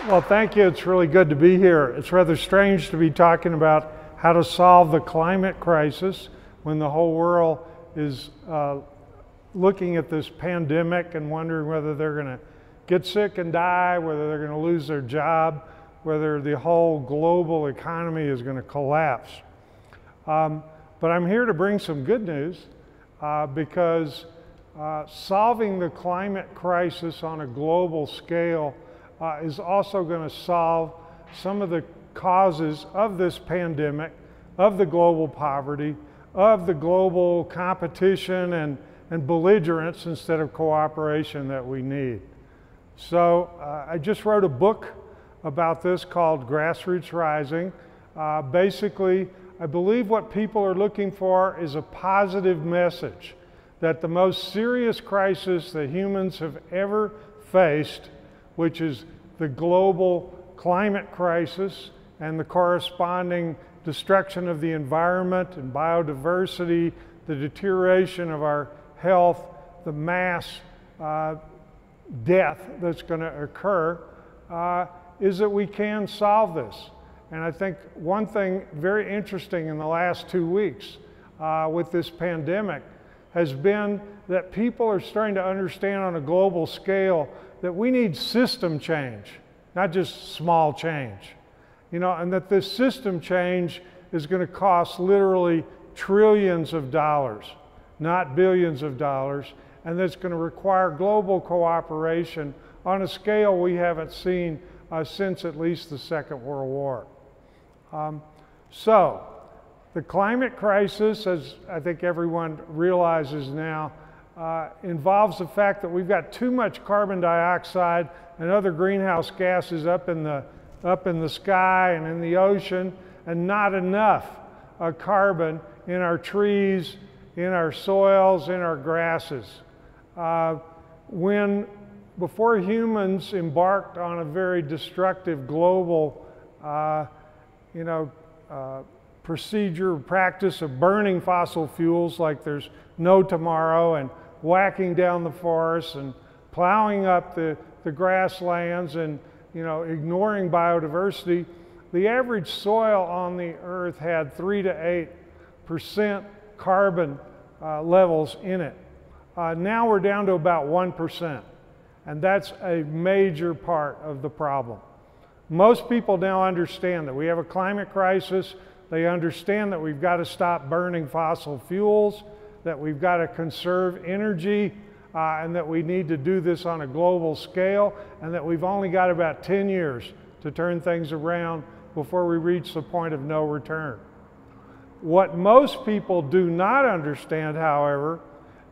Well, thank you. It's really good to be here. It's rather strange to be talking about how to solve the climate crisis when the whole world is looking at this pandemic and wondering whether they're going to get sick and die, whether they're going to lose their job, whether the whole global economy is going to collapse. But I'm here to bring some good news because solving the climate crisis on a global scale is also going to solve some of the causes of this pandemic, of the global poverty, of the global competition and belligerence instead of cooperation that we need. So I just wrote a book about this called Grassroots Rising. Basically, I believe what people are looking for is a positive message that the most serious crisis that humans have ever faced, which is the global climate crisis and the corresponding destruction of the environment and biodiversity, the deterioration of our health, the mass death that's going to occur, is that we can solve this. And I think one thing very interesting in the last 2 weeks with this pandemic has been that people are starting to understand on a global scale that we need system change, not just small change. You know, and that this system change is going to cost literally trillions of dollars, not billions of dollars, and that's going to require global cooperation on a scale we haven't seen since at least the Second World War. So, the climate crisis, as I think everyone realizes now, involves the fact that we've got too much carbon dioxide and other greenhouse gases up in the sky and in the ocean, and not enough carbon in our trees, in our soils, in our grasses. Before humans embarked on a very destructive global practice of burning fossil fuels like there's no tomorrow, and whacking down the forests and plowing up the grasslands and ignoring biodiversity, the average soil on the earth had 3 to 8% carbon levels in it. Now we're down to about 1%, and that's a major part of the problem. Most people now understand that we have a climate crisis. They understand that we've got to stop burning fossil fuels, that we've got to conserve energy, and that we need to do this on a global scale, and that we've only got about 10 years to turn things around before we reach the point of no return. What most people do not understand, however,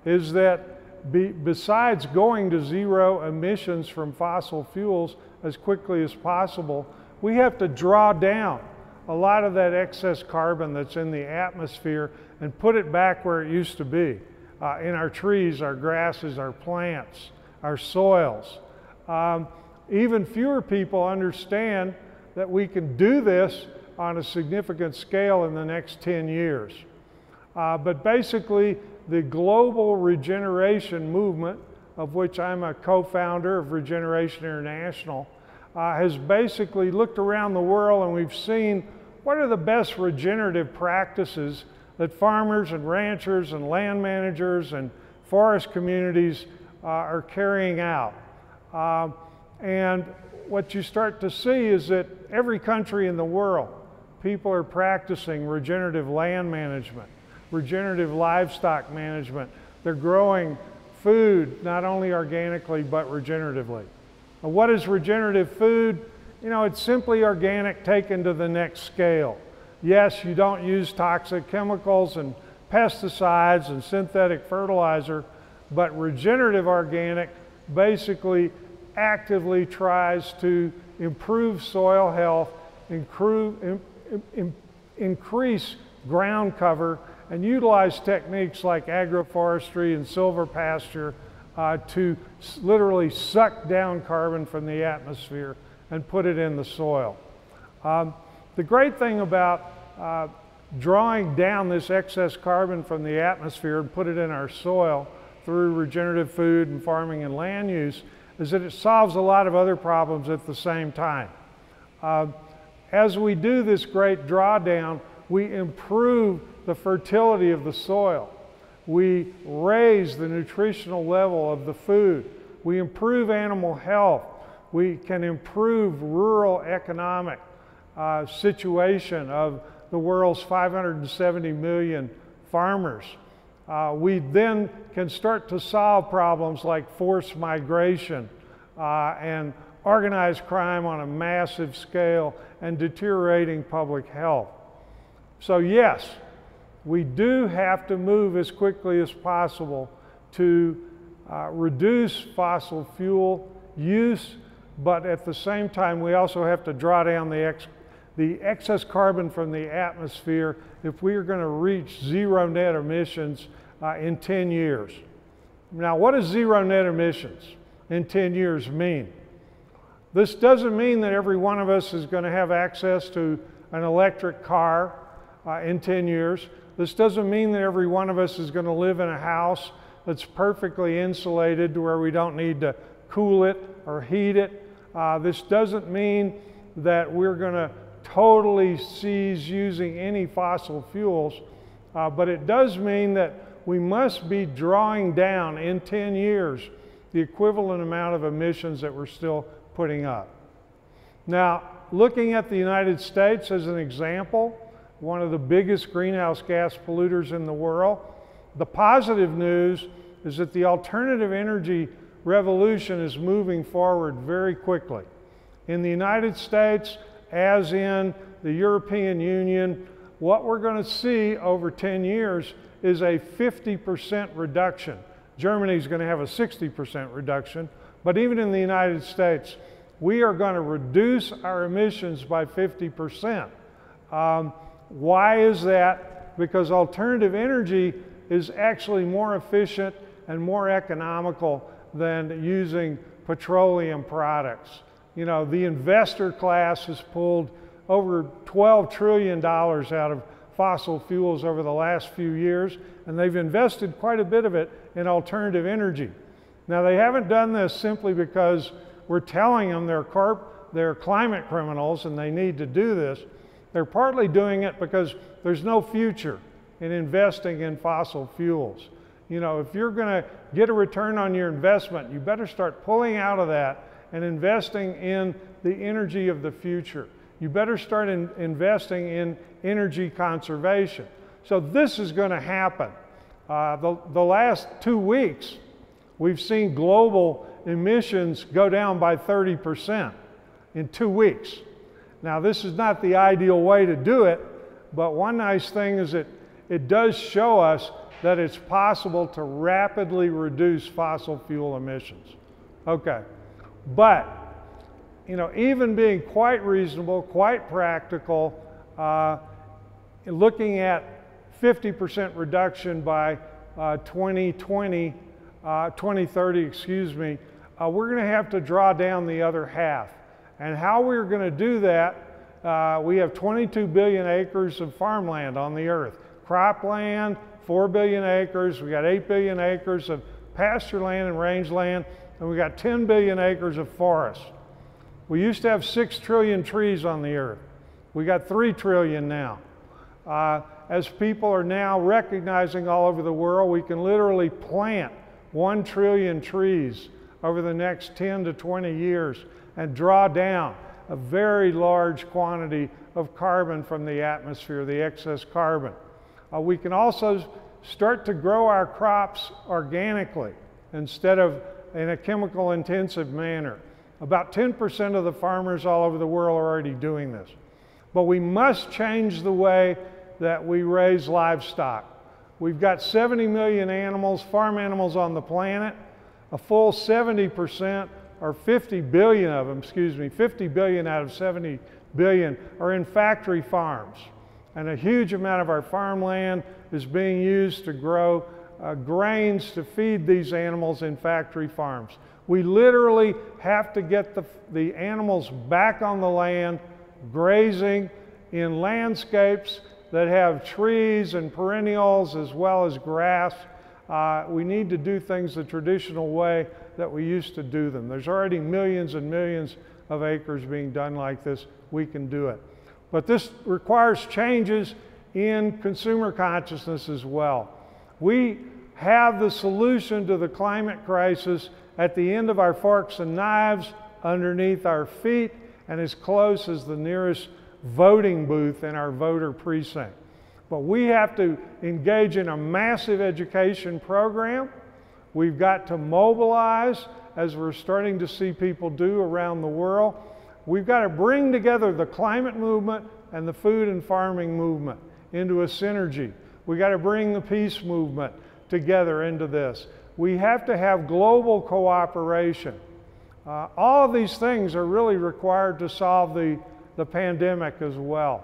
is that besides going to zero emissions from fossil fuels as quickly as possible, we have to draw down a lot of that excess carbon that's in the atmosphere and put it back where it used to be, in our trees, our grasses, our plants, our soils. Even fewer people understand that we can do this on a significant scale in the next 10 years. But basically, the global regeneration movement, of which I'm a co-founder of Regeneration International, has basically looked around the world, and we've seen what are the best regenerative practices that farmers and ranchers and land managers and forest communities are carrying out. And what you start to see is that every country in the world, people are practicing regenerative land management, regenerative livestock management. They're growing food, not only organically, but regeneratively. What is regenerative food? It's simply organic taken to the next scale. Yes, you don't use toxic chemicals and pesticides and synthetic fertilizer, but regenerative organic basically actively tries to improve soil health, increase ground cover, and utilize techniques like agroforestry and silvopasture to literally suck down carbon from the atmosphere and put it in the soil. The great thing about drawing down this excess carbon from the atmosphere and put it in our soil through regenerative food and farming and land use is that it solves a lot of other problems at the same time. As we do this great drawdown, we improve the fertility of the soil. We raise the nutritional level of the food. We improve animal health. We can improve rural economic situation of the world's 570 million farmers. We then can start to solve problems like forced migration and organized crime on a massive scale and deteriorating public health. So yes, we do have to move as quickly as possible to reduce fossil fuel use, but at the same time we also have to draw down the excess carbon from the atmosphere if we are going to reach zero net emissions in 10 years. Now, what does zero net emissions in 10 years mean? This doesn't mean that every one of us is going to have access to an electric car in 10 years. This doesn't mean that every one of us is going to live in a house that's perfectly insulated to where we don't need to cool it or heat it. This doesn't mean that we're going to totally cease using any fossil fuels, but it does mean that we must be drawing down in 10 years the equivalent amount of emissions that we're still putting up. Now, looking at the United States as an example, one of the biggest greenhouse gas polluters in the world, the positive news is that the alternative energy revolution is moving forward very quickly. In the United States, as in the European Union, what we're going to see over 10 years is a 50% reduction. Germany is going to have a 60% reduction, but even in the United States, we are going to reduce our emissions by 50%. Why is that? Because alternative energy is actually more efficient and more economical than using petroleum products. You know, the investor class has pulled over $12 trillion out of fossil fuels over the last few years, and they've invested quite a bit of it in alternative energy. Now, they haven't done this simply because we're telling them they're climate criminals and they need to do this. They're partly doing it because there's no future in investing in fossil fuels. You know, if you're going to get a return on your investment, you better start pulling out of that and investing in the energy of the future. You better start investing in energy conservation. So this is going to happen. The last 2 weeks, we've seen global emissions go down by 30% in 2 weeks. Now, this is not the ideal way to do it, but one nice thing is that it does show us that it's possible to rapidly reduce fossil fuel emissions. Okay, but you know, even being quite reasonable, quite practical, looking at 50% reduction by 2030, we're going to have to draw down the other half. And how we're going to do that, we have 22 billion acres of farmland on the earth. Cropland, 4 billion acres, we got 8 billion acres of pasture land and rangeland, and we got 10 billion acres of forest. We used to have 6 trillion trees on the earth. We got 3 trillion now. As people are now recognizing all over the world, we can literally plant 1 trillion trees over the next 10 to 20 years and draw down a very large quantity of carbon from the atmosphere, the excess carbon. We can also start to grow our crops organically instead of in a chemical intensive manner. About 10% of the farmers all over the world are already doing this. But we must change the way that we raise livestock. We've got 70 million animals, farm animals on the planet. A full 70%, or 50 billion of them, 50 billion out of 70 billion are in factory farms. And a huge amount of our farmland is being used to grow grains to feed these animals in factory farms. We literally have to get the animals back on the land, grazing in landscapes that have trees and perennials as well as grass. We need to do things the traditional way that we used to do them. There's already millions and millions of acres being done like this. We can do it. But this requires changes in consumer consciousness as well. We have the solution to the climate crisis at the end of our forks and knives, underneath our feet, and as close as the nearest voting booth in our voter precinct. But we have to engage in a massive education program. We've got to mobilize, as we're starting to see people do around the world. We've got to bring together the climate movement and the food and farming movement into a synergy. We've got to bring the peace movement together into this. We have to have global cooperation. All of these things are really required to solve the pandemic as well.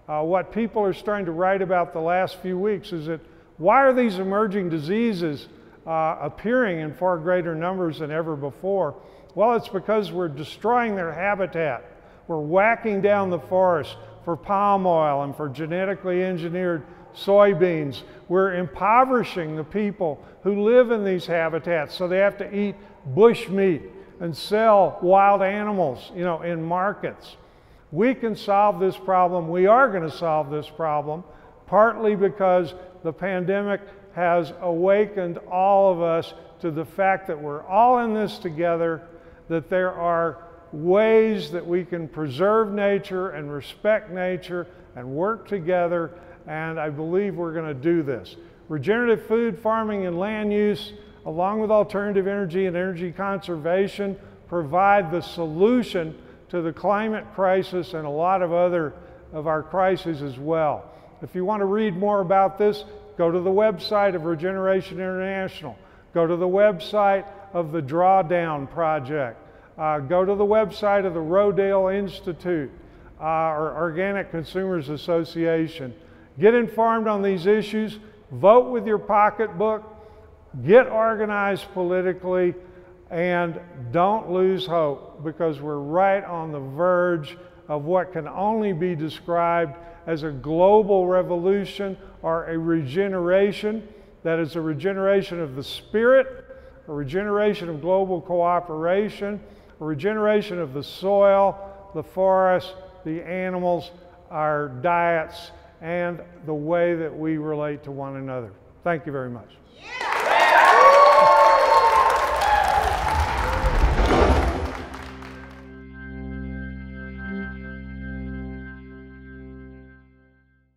What people are starting to write about the last few weeks is that why are these emerging diseases appearing in far greater numbers than ever before? Well, it's because we're destroying their habitat. We're whacking down the forest for palm oil and for genetically engineered soybeans. We're impoverishing the people who live in these habitats, so they have to eat bush meat and sell wild animals, in markets. We can solve this problem. We are going to solve this problem, partly because the pandemic has awakened all of us to the fact that we're all in this together, that there are ways that we can preserve nature and respect nature and work together, and I believe we're going to do this. Regenerative food, farming, and land use, along with alternative energy and energy conservation, provide the solution to the climate crisis and a lot of other of our crises as well. If you want to read more about this, go to the website of Regeneration International. Go to the website of the Drawdown Project. Go to the website of the Rodale Institute or Organic Consumers Association. Get informed on these issues. Vote with your pocketbook. Get organized politically. And don't lose hope, because we're right on the verge of what can only be described as a global revolution or a regeneration. That is a regeneration of the spirit, a regeneration of global cooperation, a regeneration of the soil, the forest, the animals, our diets, and the way that we relate to one another. Thank you very much. Yeah.